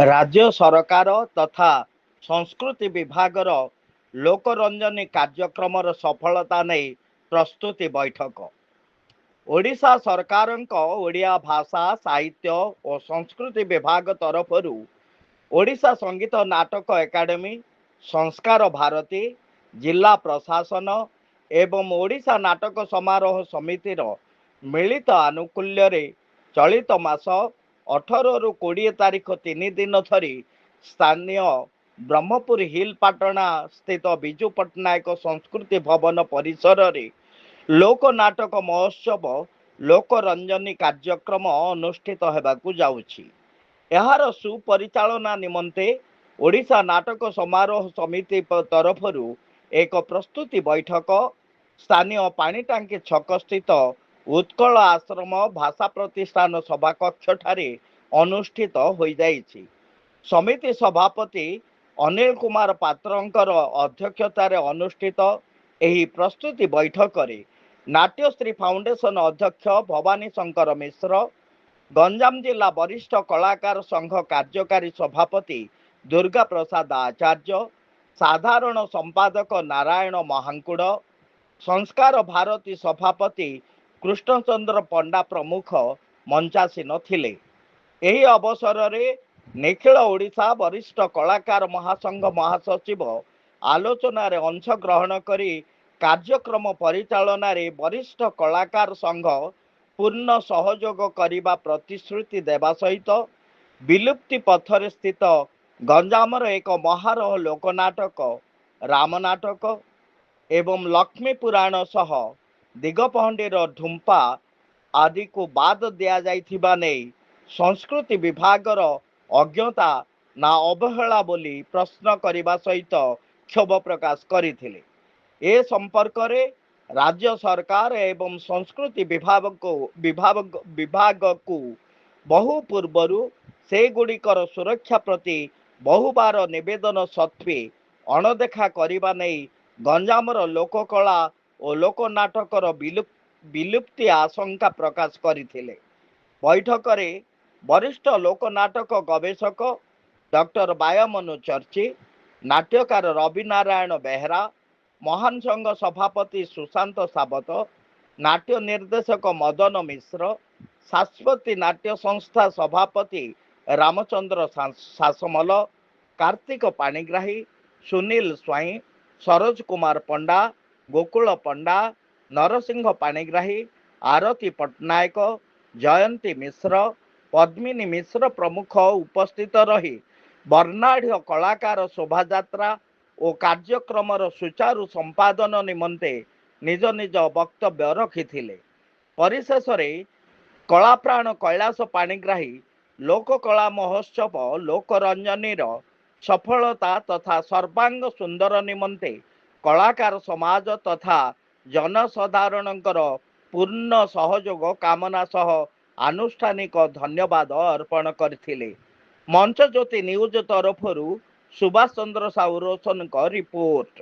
राज्य सरकार तथा संस्कृति विभागर लोकरंजनी कार्यक्रम सफलता नहीं प्रस्तुति बैठक। ओडिशा सरकार ओडिया भाषा साहित्य और संस्कृति विभाग तरफ ओडिशा संगीत नाटक एकाडेमी संस्कार भारती जिला प्रशासन एवं ओडिशा नाटक समारोह समितिर मिलित आनुकूल्य चलित मास 18 रु 20 तारीख 3 दिन धरी स्थानीय ब्रह्मपुर हिल पाटना स्थित बिजू पट्टनायक संस्कृति भवन परिसर रे लोक नाटक महोत्सव लोकरंजनी कार्यक्रम अनुष्ठित होगाकू जाउछि। एहार सुपरिचालना निमंते ओडिशा नाटक समारोह समिति तरफ एक प्रस्तुति बैठक स्थानीय पानीटांकी छक स्थित उत्कल आश्रम भाषा प्रतिष्ठान सभाकक्ष ठारे अनुष्ठित हो जाइछि। समिति सभापति अनिल कुमार पात्रंकर अध्यक्षतार अनुष्ठित एही प्रस्तुति बैठक रे नाट्यश्री फाउंडेशन अध्यक्ष भवानी शंकर मिश्र गंजाम जिला वरिष्ठ कलाकार संघ कार्यकारी सभापति दुर्गा प्रसाद आचार्य साधारण संपादक नारायण महांकुड़ संस्कार भारती सभापति कृष्णचंद्र पंडा प्रमुख मंचासीन थिले। एही अवसर रे निखिल ओडिशा वरिष्ठ कलाकार महासंघ महासचिव आलोचना रे अंश ग्रहण करी कार्यक्रम परिचालना रे वरिष्ठ कलाकार संघ पूर्ण सहयोग करिबा प्रतिश्रुति देवा सहित विलुप्ति पथरे स्थित गंजामर एक महारह लोकनाटक राम नाटक एवं लक्ष्मी पुराण सह दिगपहंडीर ढुंपा आदि को बाद दिया जाइथिबा नै संस्कृति विभागर अज्ञता ना अवहेला बोली प्रश्न करने सहित क्षोभ प्रकाश करथिले। ए संपर्क रे राज्य सरकार एवं संस्कृति विभाग को बहु पूर्वरु से गुड़िकर सुरक्षा प्रति बहुबार निवेदन सत्वे अणदेखा करने नहीं गंजामर लोककला और लोकनाटकर विलुप्ति आशंका प्रकाश करथिले। बैठक रे वरिष्ठ लोकनाटक गवेषक डॉक्टर बायमनु चर्ची नाट्यकार रवि नारायण बेहरा महान संघ सभापति सुशांत सावत नाट्य निर्देशक मदन मिश्र शाश्वती नाट्य संस्था सभापति रामचंद्र सासमल कार्तिक पाणिग्राही सुनील स्वाई सरोज कुमार पंडा गोकुल पंडा नरसिंह पाणिग्राही आरती पट्टनायक जयंती मिश्र पद्मिनी मिश्र प्रमुख उपस्थित रही वर्णाढ़ कलाकार शोभायात्रा और कार्यक्रम सुचारू संपादन निमंते निज निज वक्तव्य रखिथिले। परिशेष कलाप्राण कैलाश पाणिग्राही लोककला महोत्सव लोकरंजनी सफलता तथा सर्वांग सुंदर निमंते कलाकार समाज तथा जनसाधारणकर पूर्ण सहयोग कामना सह आनुष्ठानिक धन्यवाद अर्पण करथिले। मंच ज्योति न्यूज तरफ सुभाष चंद्र साहू रोशन का रिपोर्ट।